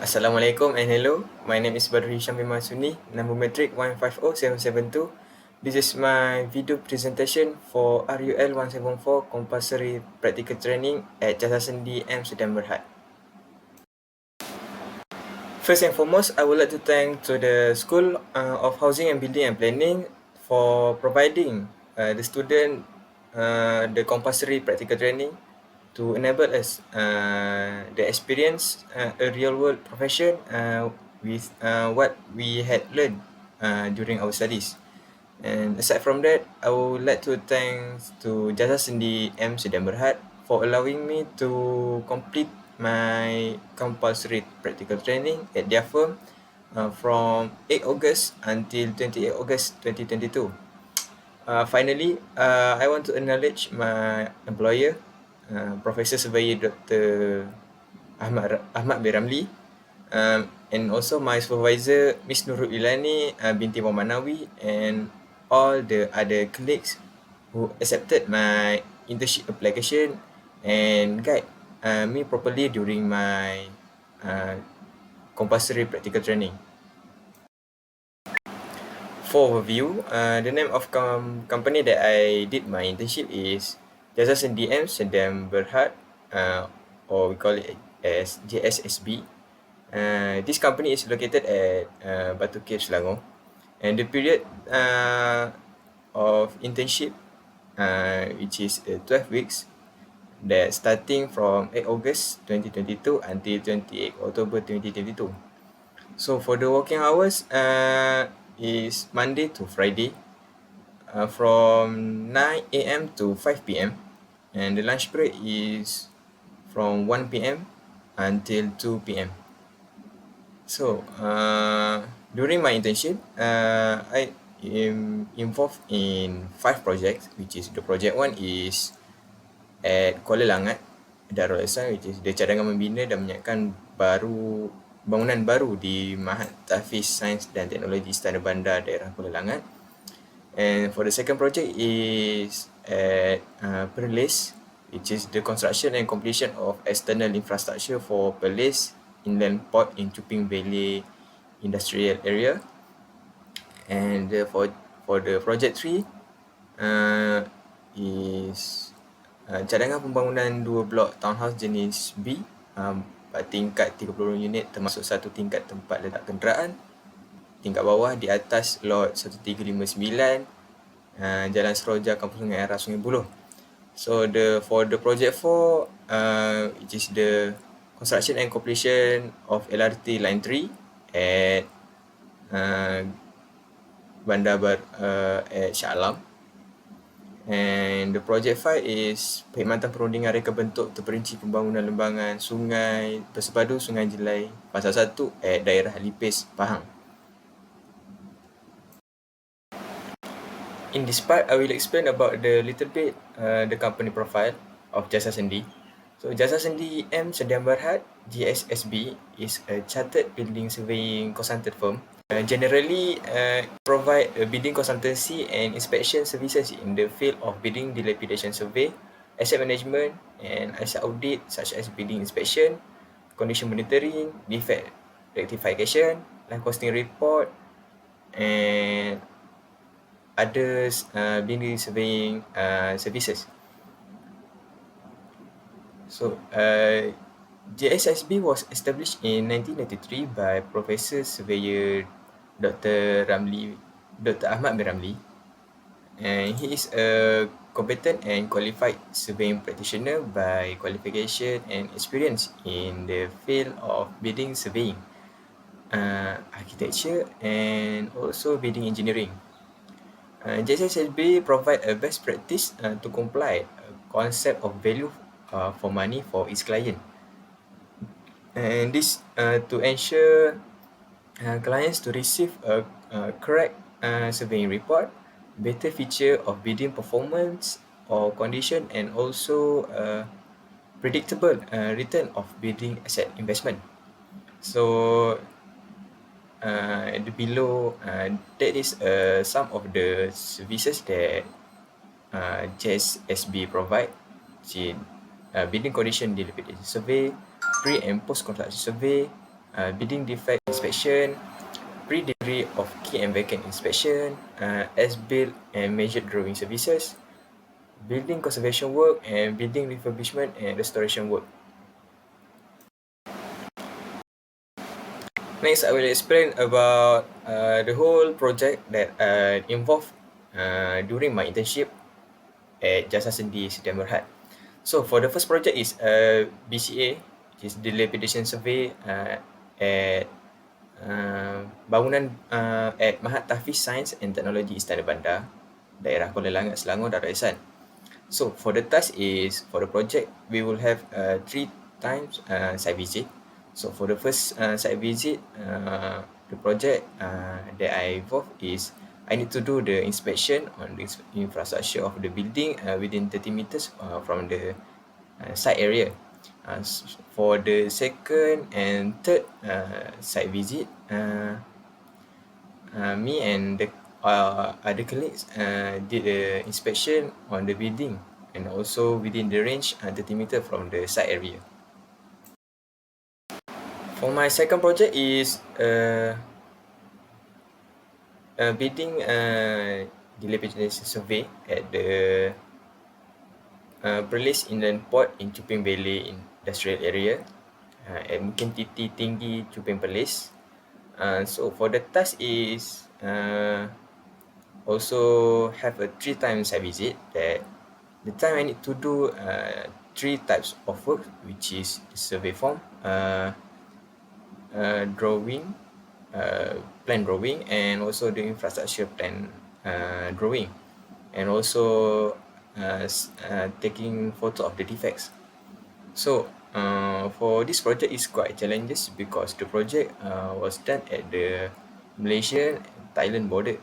Assalamualaikum and hello. My name is Badru Hisham bin Masuni, number metric 150772. This is my video presentation for RUL274 Compulsory Practical Training at Jasa Sendi M. Sedang Berhad. First and foremost, I would like to thank to the School of Housing and Building and Planning for providing the student the compulsory practical training to enable us the experience a real world profession with what we had learned during our studies. And aside from that, I would like to thank to Jasa Sendi M. Sedang Berhad for allowing me to complete my compulsory practical training at their firm from 8 August until 28 August 2022. Finally, I want to acknowledge my employer, Professor Surveyor Dr. Ahmad bin Ramli, and also my supervisor, Miss Nurul Ilani binti Muhammad Nawi, and all the other colleagues who accepted my internship application and guide me properly during my compulsory practical training. For overview, the name of company that I did my internship is Jasa Sendi M. Sedang Berhad, or we call it as JSSB. This company is located at Batu Cave, Selangor, and the period of internship, which is 12 weeks, that starting from 8 August 2022 until 28 October 2022. So for the working hours, is Monday to Friday, from 9 a.m. to 5 p.m. and the lunch break is from 1 p.m. until 2 p.m. So during my internship, I am involved in 5 projects, which is the project 1 is at Kuala Langat, Darul Ihsan, which is the cadangan membina dan menyiapkan bangunan baru di Mahat Tahfiz Sains dan Teknologi Istana Bandar daerah Kuala Langat. And for the second project is at Perlis, which is the construction and completion of external infrastructure for Perlis Inland Port in Chuping Valley Industrial Area. And for the project 3 is cadangan pembangunan 2 blok townhouse jenis B, tingkat 30 unit termasuk 1 tingkat tempat letak kenderaan, tingkat bawah di atas lot 1359, Jalan Seroja, Kampung Sungai Arah, Sungai Buloh. So for the project 4, which is the construction and completion of LRT line 3 at Bandar at Shah Alam. And the project 5 is perkhidmatan perundingan reka bentuk terperinci pembangunan lembangan sungai bersepadu Sungai Jelai Fasa 1 at daerah Lipis, Pahang. In this part, I will explain about the little bit the company profile of Jasa Sendi. So Jasa Sendi M. Sedang Berhad, JSSB, is a chartered building surveying consultant firm. Generally, provide bidding consultancy and inspection services in the field of bidding dilapidation survey, asset management, and asset audit such as bidding inspection, condition monitoring, defect rectification, land costing report, and others building surveying services. So, JSSB was established in 1993 by Professor Surveyor Dr. Ahmad bin Ramli, and he is a competent and qualified surveying practitioner by qualification and experience in the field of building surveying, architecture, and also building engineering. JSSB provide a best practice to comply concept of value for money for its client, and this to ensure clients to receive a correct surveying report, better feature of bidding performance or condition, and also predictable return of bidding asset investment. So below that is some of the services that JSSB provide. Bidding condition dilapidation survey, pre and post construction survey, building defect inspection, pre-delivery of key and vacant inspection, as-built and measured drawing services, building conservation work, and building refurbishment and restoration work. Next, I will explain about the whole project that involved during my internship at Jasa Sendi Sdn Bhd. So for the first project is BCA, which is dilapidation survey at bangunan at Mahat Tahfiz Sains and Teknologi Istana Bandar, daerah Kuala Langat, Selangor, Darul Ihsan. So for the task is, for the project, we will have 3 times site visit. So for the first site visit, the project that I involved is I need to do the inspection on the infrastructure of the building within 30 meters from the site area. For the second and third site visit, me and the other colleagues did the inspection on the building and also within the range 30 meter from the site area. For my second project is building dilapidation survey at the Perlis Inland Port in Chuping Valley Industrial Area at mungkin titik tinggi Chuping Perlis. So for the task is also have a 3 times site visit. That the time I need to do 3 types of work, which is survey form, drawing, plan drawing, and also the infrastructure plan drawing, and also taking photo of the defects. So for this project is quite challenges because the project was done at the Malaysian Thailand border.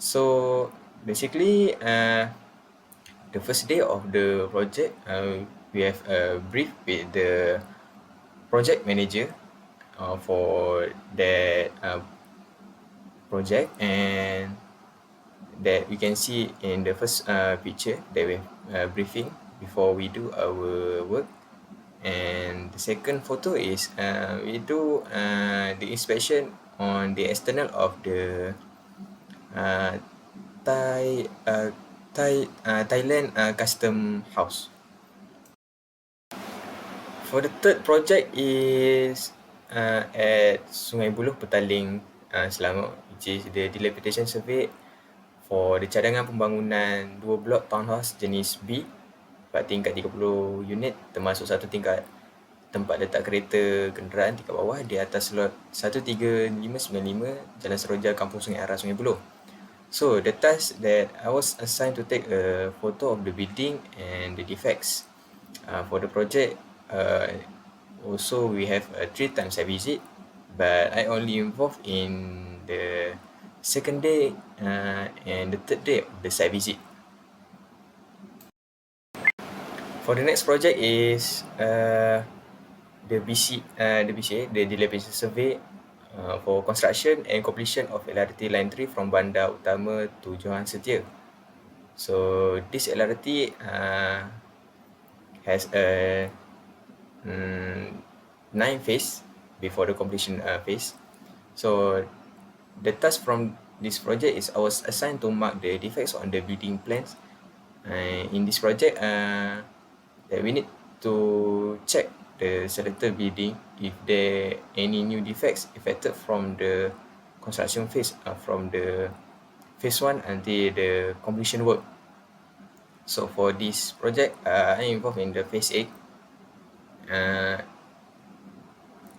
So basically the first day of the project we have a brief with the project manager for that project, and that we can see in the first picture that we have briefing before we do our work. And the second photo is we do the inspection on the external of the Thailand custom house. For the third project is at Sungai Buloh, Petaling, Selangor, which is the dilapidation survey for the cadangan pembangunan 2 blok townhouse jenis B, tingkat 30 unit, termasuk satu tingkat tempat letak kereta kenderaan tingkat bawah di atas lot 13595 Jalan Seroja, Kampung Sungai Arah, Sungai Buloh. So the task that I was assigned to take a photo of the building and the defects. For the project, also we have 3 times site visit, but I only involved in the second day and the third day of the site visit. For the next project is the BCA, the dilapidation survey for construction and completion of LRT Line 3 from Bandar Utama to Johan Setia. So this LRT has a 9 phase before the completion phase. So the task from this project is I was assigned to mark the defects on the building plans. In this project, that we need to check the selected building if there any new defects affected from the construction phase, from the phase 1 until the completion work. So for this project, I involved in the phase 8,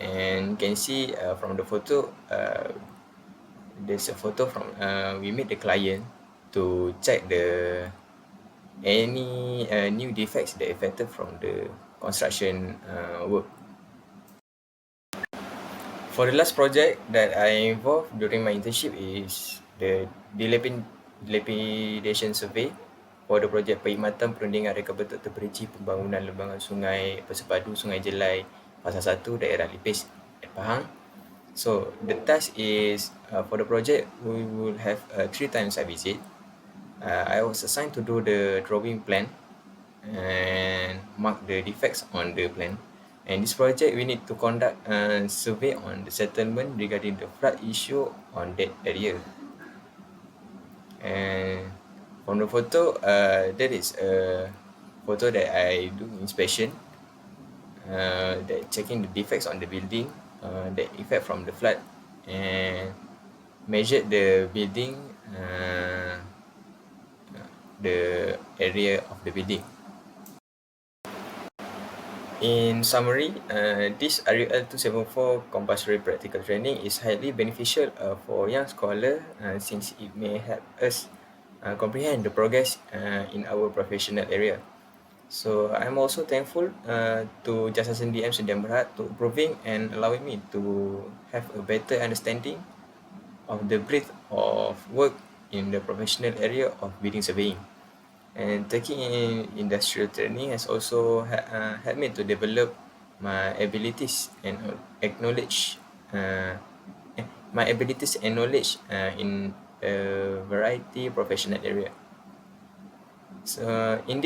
and you can see from the photo, there's a photo from we made the client to check the any new defects that affected from the construction work. For the last project that I involved during my internship is the dilapidation survey for the project perkhidmatan perundingan reka betul terperinci pembangunan lembangan sungai bersepadu Sungai Jelai Fasa 1 daerah Lipis at Pahang. So the task is for the project we will have 3 times site visit. I was assigned to do the drawing plan and mark the defects on the plan. And this project, we need to conduct a survey on the settlement regarding the flood issue on that area. And from the photo, that is a photo that I do inspection, that checking the defects on the building, the effect from the flood, and measured the building, the area of the building. In summary, this RUL274 compulsory practical training is highly beneficial for young scholar, since it may help us comprehend the progress in our professional area. So I'm also thankful to Jasa SNDM Sdn Bhd to approving and allowing me to have a better understanding of the breadth of work in the professional area of building surveying. And taking in industrial training has also helped me to develop my abilities and acknowledge uh, my abilities and knowledge in a variety professional area. So in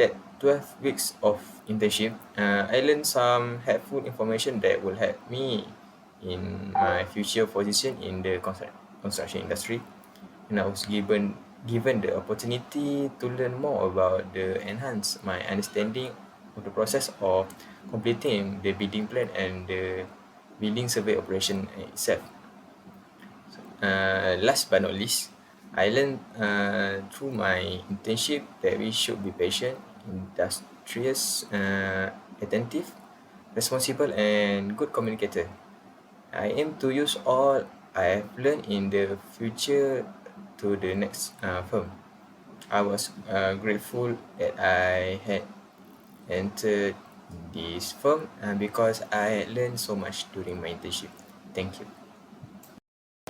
that 12 weeks of internship, I learned some helpful information that will help me in my future position in the construction industry. And I was given the opportunity to learn more about the enhance my understanding of the process of completing the building plan and the building survey operation itself. Last but not least, I learned through my internship that we should be patient, industrious, attentive, responsible, and good communicator. I aim to use all I have learned in the future to the next firm. I was grateful that I had entered this firm because I had learned so much during my internship. Thank you.